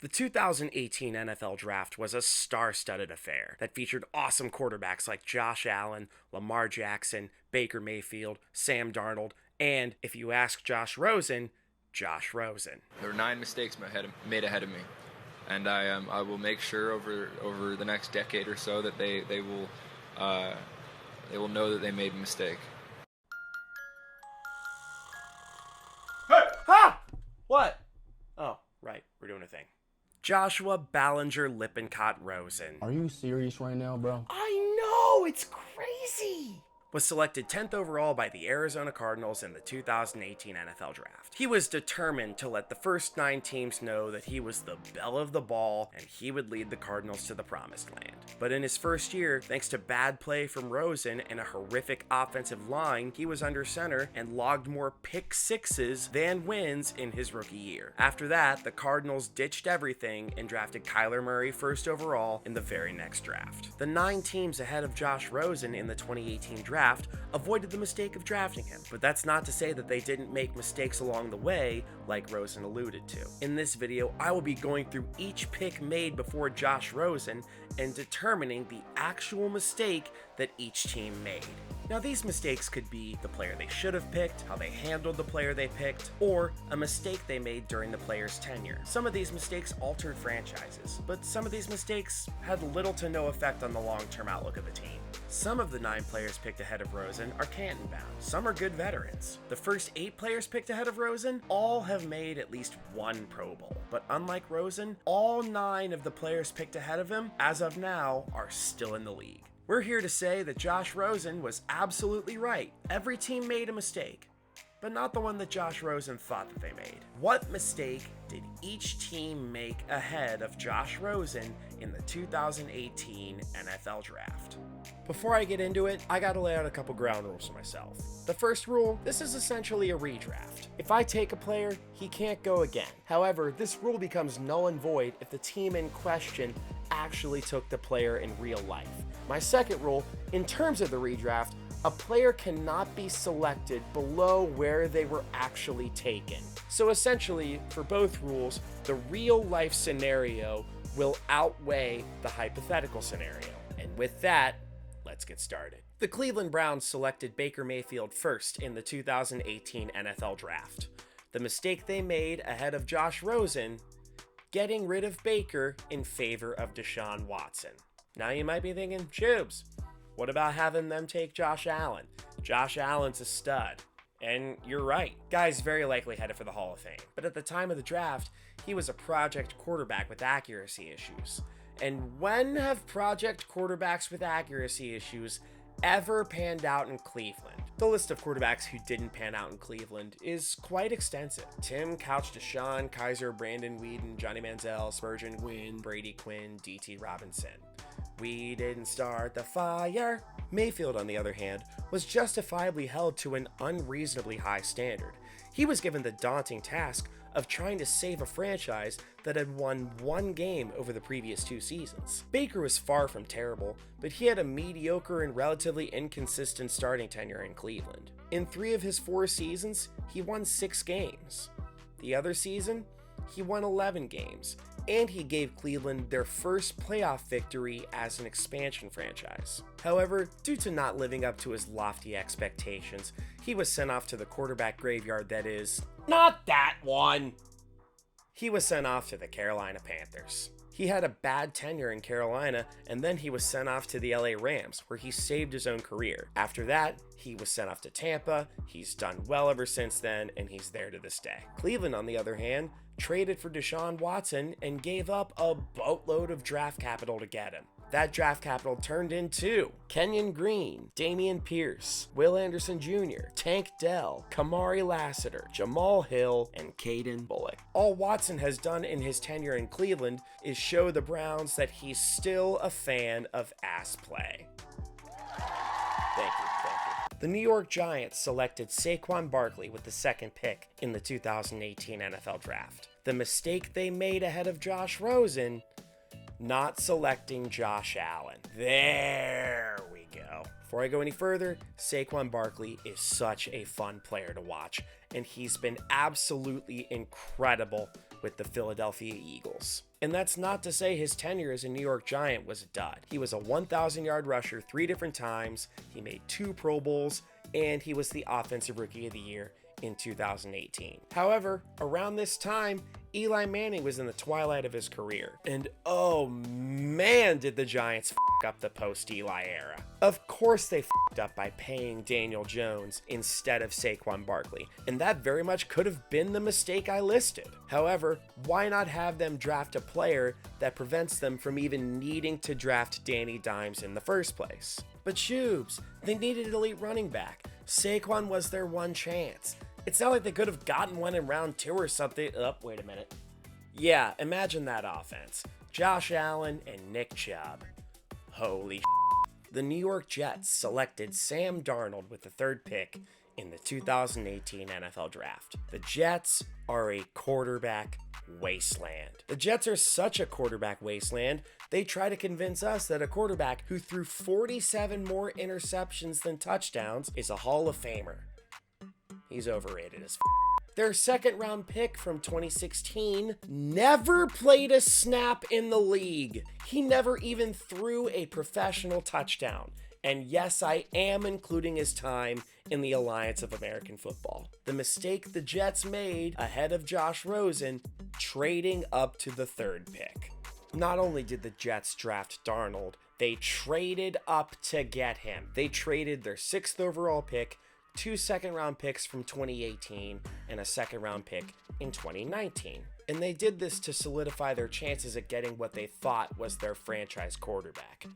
The 2018 NFL Draft was a star-studded affair that featured awesome quarterbacks like Josh Allen, Lamar Jackson, Baker Mayfield, Sam Darnold, and, if you ask Josh Rosen, Josh Rosen. There were 9 mistakes made ahead of me, and I will make sure over the next decade or so that they will know that they made a mistake. Hey! Ha! What? Oh, right, we're doing a thing. Joshua Ballinger Lippincott Rosen. Are you serious right now, bro? I know, it's crazy. Was selected 10th overall by the Arizona Cardinals in the 2018 NFL Draft. He was determined to let the first 9 teams know that he was the belle of the ball and he would lead the Cardinals to the promised land. But in his first year, thanks to bad play from Rosen and a horrific offensive line, he was under center and logged more pick sixes than wins in his rookie year. After that, the Cardinals ditched everything and drafted Kyler Murray first overall in the very next draft. The 9 teams ahead of Josh Rosen in the 2018 draft avoided the mistake of drafting him, but that's not to say that they didn't make mistakes along the way, like Rosen alluded to. In this video, I will be going through each pick made before Josh Rosen and determining the actual mistake that each team made. Now, these mistakes could be the player they should have picked, how they handled the player they picked, or a mistake they made during the player's tenure. Some of these mistakes altered franchises, but some of these mistakes had little to no effect on the long-term outlook of a team. Some of the 9 players picked ahead of Rosen are Canton bound. Some are good veterans. The first 8 players picked ahead of Rosen all have made at least 1 Pro Bowl. But unlike Rosen, all 9 of the players picked ahead of him, as of now, are still in the league. We're here to say that Josh Rosen was absolutely right. Every team made a mistake, but not the one that Josh Rosen thought that they made. What mistake did each team make ahead of Josh Rosen in the 2018 NFL Draft? Before I get into it, I gotta lay out a couple ground rules for myself. The first rule, this is essentially a redraft. If I take a player, he can't go again. However, this rule becomes null and void if the team in question actually took the player in real life. My second rule, in terms of the redraft, a player cannot be selected below where they were actually taken. So essentially, for both rules, the real life scenario will outweigh the hypothetical scenario. And with that, let's get started. The Cleveland Browns selected Baker Mayfield first in the 2018 NFL Draft. The mistake they made ahead of Josh Rosen, getting rid of Baker in favor of Deshaun Watson. Now you might be thinking, Chubes, what about having them take Josh Allen? Josh Allen's a stud. And you're right. Guy's very likely headed for the Hall of Fame. But at the time of the draft, he was a project quarterback with accuracy issues. And when have project quarterbacks with accuracy issues ever panned out in Cleveland? The list of quarterbacks who didn't pan out in Cleveland is quite extensive. Tim, Couch, Deshaun, Kaiser, Brandon Weeden, Johnny Manziel, Spurgeon, Gwynn, Brady Quinn, D.T. Robinson. We didn't start the fire. Mayfield, on the other hand, was justifiably held to an unreasonably high standard. He was given the daunting task of trying to save a franchise that had won 1 game over the previous 2 seasons. Baker was far from terrible, but he had a mediocre and relatively inconsistent starting tenure in Cleveland. In 3 of his 4 seasons, he won 6 games. The other season, he won 11 games, and he gave Cleveland their first playoff victory as an expansion franchise. However, due to not living up to his lofty expectations, he was sent off to the quarterback graveyard that is not that one. He was sent off to the Carolina Panthers. He had a bad tenure in Carolina, and then he was sent off to the LA Rams, where he saved his own career. After that, he was sent off to Tampa. He's done well ever since then, and he's there to this day. Cleveland, on the other hand, traded for Deshaun Watson and gave up a boatload of draft capital to get him. That draft capital turned into Kenyon Green, Damian Pierce, Will Anderson Jr., Tank Dell, Kamari Lassiter, Jamal Hill, and Caden Bullock. All Watson has done in his tenure in Cleveland is show the Browns that he's still a fan of ass play. Thank you. The New York Giants selected Saquon Barkley with the 2nd pick in the 2018 NFL Draft. The mistake they made ahead of Josh Rosen, not selecting Josh Allen. There we go. Before I go any further, Saquon Barkley is such a fun player to watch, and he's been absolutely incredible with the Philadelphia Eagles. And that's not to say his tenure as a New York Giant was a dud. He was a 1,000-yard rusher 3 different times, he made 2 Pro Bowls, and he was the Offensive Rookie of the Year in 2018. However, around this time, Eli Manning was in the twilight of his career. And oh man, did the Giants f*** up the post-Eli era. Of course they f***ed up by paying Daniel Jones instead of Saquon Barkley. And that very much could have been the mistake I listed. However, why not have them draft a player that prevents them from even needing to draft Danny Dimes in the first place? But Shubes, they needed an elite running back. Saquon was their one chance. It's not like they could have gotten one in round 2 or something. Wait a minute. Yeah, imagine that offense. Josh Allen and Nick Chubb. Holy The New York Jets selected Sam Darnold with the 3rd pick in the 2018 NFL Draft. The Jets are a quarterback wasteland. The Jets are such a quarterback wasteland, they try to convince us that a quarterback who threw 47 more interceptions than touchdowns is a Hall of Famer. He's overrated as Their 2nd round pick from 2016 never played a snap in the league. He never even threw a professional touchdown. And yes, I am including his time in the Alliance of American Football. The mistake the Jets made ahead of Josh Rosen, trading up to the 3rd pick. Not only did the Jets draft Darnold, they traded up to get him. They traded their 6th overall pick, 2 2nd-round picks from 2018, and a 2nd-round pick in 2019. And they did this to solidify their chances at getting what they thought was their franchise quarterback.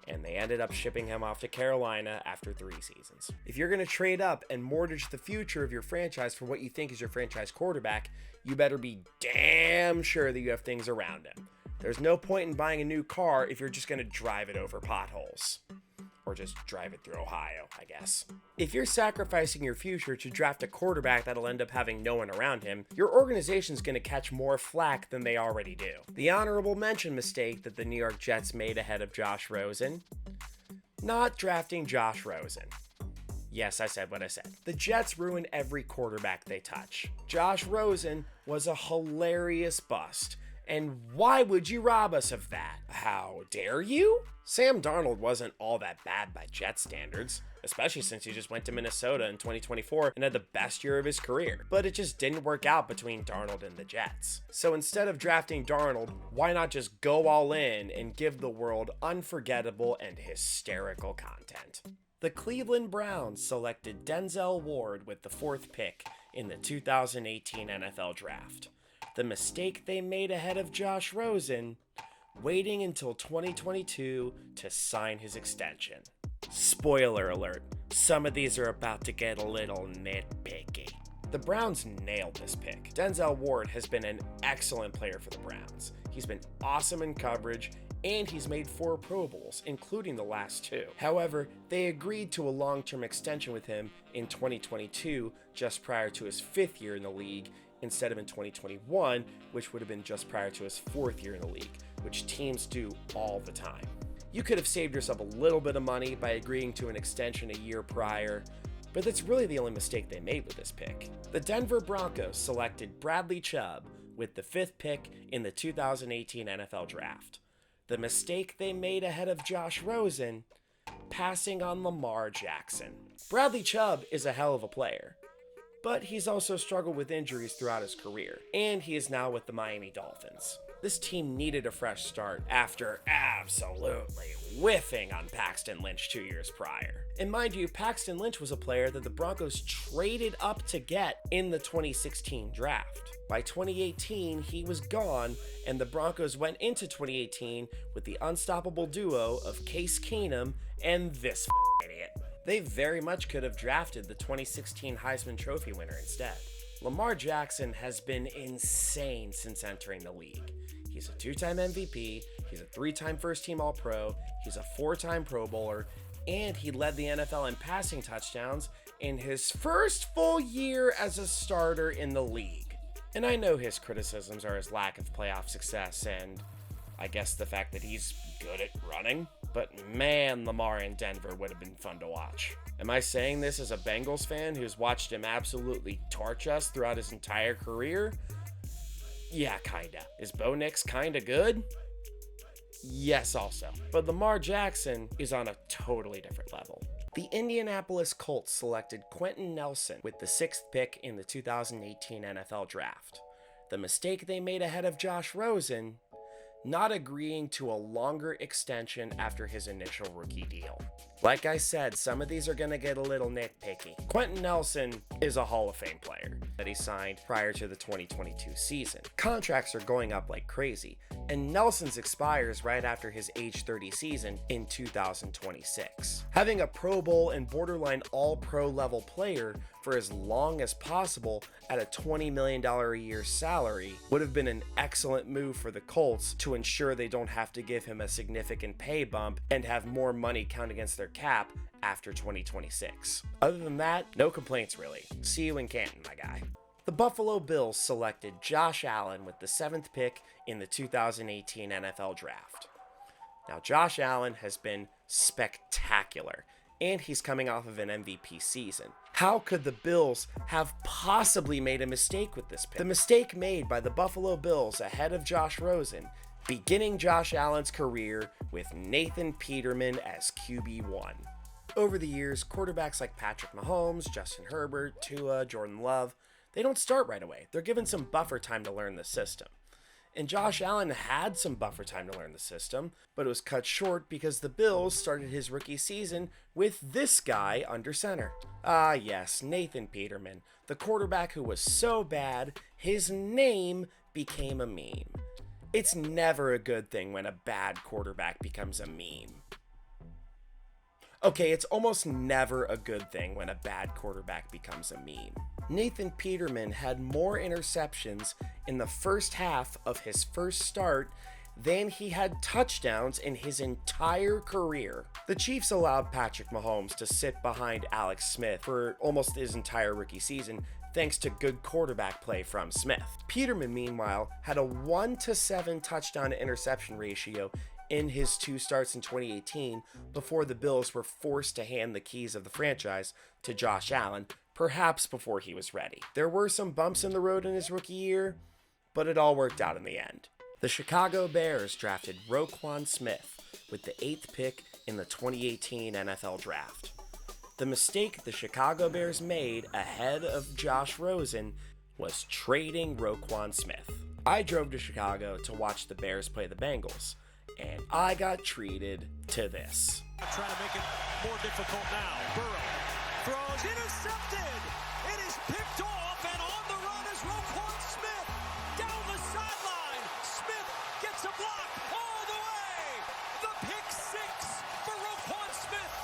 And they ended up shipping him off to Carolina after 3 seasons. If you're going to trade up and mortgage the future of your franchise for what you think is your franchise quarterback, you better be damn sure that you have things around him. There's no point in buying a new car if you're just going to drive it over potholes. Or just drive it through Ohio, I guess. If you're sacrificing your future to draft a quarterback that'll end up having no one around him, your organization's gonna catch more flack than they already do. The honorable mention mistake that the New York Jets made ahead of Josh Rosen: not drafting Josh Rosen. Yes, I said what I said. The Jets ruin every quarterback they touch. Josh Rosen was a hilarious bust. And why would you rob us of that? How dare you? Sam Darnold wasn't all that bad by Jet standards, especially since he just went to Minnesota in 2024 and had the best year of his career. But it just didn't work out between Darnold and the Jets. So instead of drafting Darnold, why not just go all in and give the world unforgettable and hysterical content? The Cleveland Browns selected Denzel Ward with the 4th pick in the 2018 NFL Draft. The mistake they made ahead of Josh Rosen: waiting until 2022 to sign his extension. Spoiler alert, some of these are about to get a little nitpicky. The Browns nailed this pick. Denzel Ward has been an excellent player for the Browns. He's been awesome in coverage, and he's made 4 Pro Bowls, including the last 2. However, they agreed to a long-term extension with him in 2022, just prior to his 5th year in the league, instead of in 2021, which would have been just prior to his 4th year in the league, which teams do all the time. You could have saved yourself a little bit of money by agreeing to an extension a year prior, but that's really the only mistake they made with this pick. The Denver Broncos selected Bradley Chubb with the 5th pick in the 2018 NFL Draft. The mistake they made ahead of Josh Rosen: passing on Lamar Jackson. Bradley Chubb is a hell of a player, but he's also struggled with injuries throughout his career, and he is now with the Miami Dolphins. This team needed a fresh start after absolutely whiffing on Paxton Lynch 2 years prior. And mind you, Paxton Lynch was a player that the Broncos traded up to get in the 2016 draft. By 2018, he was gone, and the Broncos went into 2018 with the unstoppable duo of Case Keenum and this idiot. They very much could have drafted the 2016 Heisman Trophy winner instead. Lamar Jackson has been insane since entering the league. He's a 2-time MVP, he's a 3-time first-team All-Pro, he's a 4-time Pro Bowler, and he led the NFL in passing touchdowns in his first full year as a starter in the league. And I know his criticisms are his lack of playoff success and I guess the fact that he's good at running, but man, Lamar in Denver would have been fun to watch. Am I saying this as a Bengals fan who's watched him absolutely torch us throughout his entire career? Yeah, kinda. Is Bo Nix kinda good? Yes, also. But Lamar Jackson is on a totally different level. The Indianapolis Colts selected Quenton Nelson with the 6th pick in the 2018 NFL Draft. The mistake they made ahead of Josh Rosen, not agreeing to a longer extension after his initial rookie deal. Like I said, some of these are going to get a little nitpicky. Quenton Nelson is a Hall of Fame player that he signed prior to the 2022 season. Contracts are going up like crazy, and Nelson's expires right after his age 30 season in 2026. Having a Pro Bowl and borderline All-Pro level player for as long as possible at a $20 million a year salary would have been an excellent move for the Colts to ensure they don't have to give him a significant pay bump and have more money count against their cap after 2026. Other than that, no complaints really. See you in Canton, my guy. The Buffalo Bills selected Josh Allen with the 7th pick in the 2018 NFL Draft. Now, Josh Allen has been spectacular, and he's coming off of an MVP season. How could the Bills have possibly made a mistake with this pick? The mistake made by the Buffalo Bills ahead of Josh Rosen, beginning Josh Allen's career with Nathan Peterman as QB1. Over the years, quarterbacks like Patrick Mahomes, Justin Herbert, Tua, Jordan Love, they don't start right away. They're given some buffer time to learn the system. And Josh Allen had some buffer time to learn the system, but it was cut short because the Bills started his rookie season with this guy under center. Ah yes, Nathan Peterman, the quarterback who was so bad, his name became a meme. It's never a good thing when a bad quarterback becomes a meme. Okay, it's almost never a good thing when a bad quarterback becomes a meme. Nathan Peterman had more interceptions in the first half of his first start than he had touchdowns in his entire career. The Chiefs allowed Patrick Mahomes to sit behind Alex Smith for almost his entire rookie season, thanks to good quarterback play from Smith. Peterman, meanwhile, had a 1-to-7 touchdown to interception ratio in his 2 starts in 2018 before the Bills were forced to hand the keys of the franchise to Josh Allen, perhaps before he was ready. There were some bumps in the road in his rookie year, but it all worked out in the end. The Chicago Bears drafted Roquan Smith with the 8th pick in the 2018 NFL Draft. The mistake the Chicago Bears made ahead of Josh Rosen was trading Roquan Smith. I drove to Chicago to watch the Bears play the Bengals, and I got treated to this. Trying to make it more difficult now. Burrow throws, intercepted. It is picked off, and on the run is Roquan Smith. Down the sideline. Smith gets a block all the way. The pick 6 for Roquan Smith.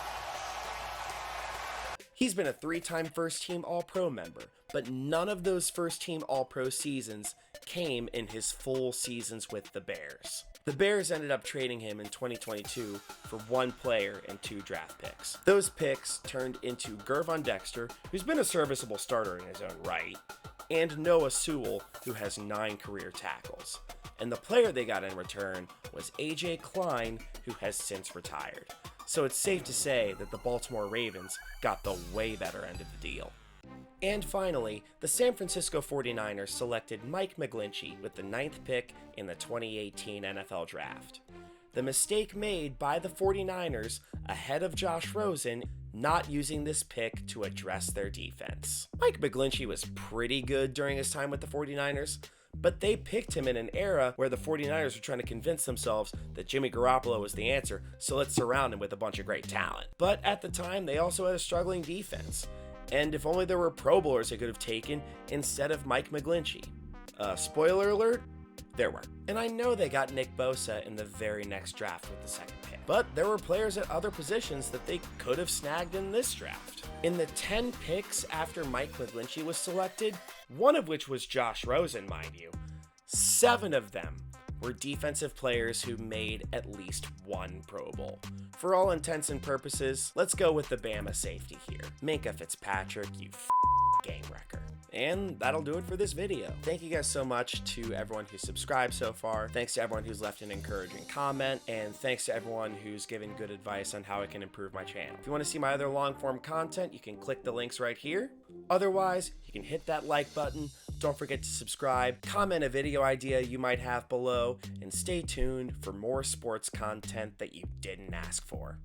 He's been a 3-time first-team All-Pro member, but none of those first-team All-Pro seasons came in his full seasons with the Bears. The Bears ended up trading him in 2022 for 1 player and 2 draft picks. Those picks turned into Gervon Dexter, who's been a serviceable starter in his own right, and Noah Sewell, who has 9 career tackles. And the player they got in return was A.J. Klein, who has since retired. So it's safe to say that the Baltimore Ravens got the way better end of the deal. And finally, the San Francisco 49ers selected Mike McGlinchey with the 9th pick in the 2018 NFL Draft. The mistake made by the 49ers ahead of Josh Rosen not using this pick to address their defense. Mike McGlinchey was pretty good during his time with the 49ers, but they picked him in an era where the 49ers were trying to convince themselves that Jimmy Garoppolo was the answer, so let's surround him with a bunch of great talent. But at the time, they also had a struggling defense. And if only there were Pro Bowlers they could have taken instead of Mike McGlinchey. Spoiler alert, there were. And I know they got Nick Bosa in the very next draft with the 2nd pick. But there were players at other positions that they could have snagged in this draft. In the 10 picks after Mike McGlinchey was selected, one of which was Josh Rosen, mind you, 7 of them were defensive players who made at least 1 Pro Bowl. For all intents and purposes, let's go with the Bama safety here. Minkah Fitzpatrick, you game wrecker. And that'll do it for this video. Thank you guys so much to everyone who's subscribed so far. Thanks to everyone who's left an encouraging comment. And thanks to everyone who's given good advice on how I can improve my channel. If you want to see my other long form content, you can click the links right here. Otherwise, you can hit that like button, Don't forget to subscribe, comment a video idea you might have below, and stay tuned for more sports content that you didn't ask for.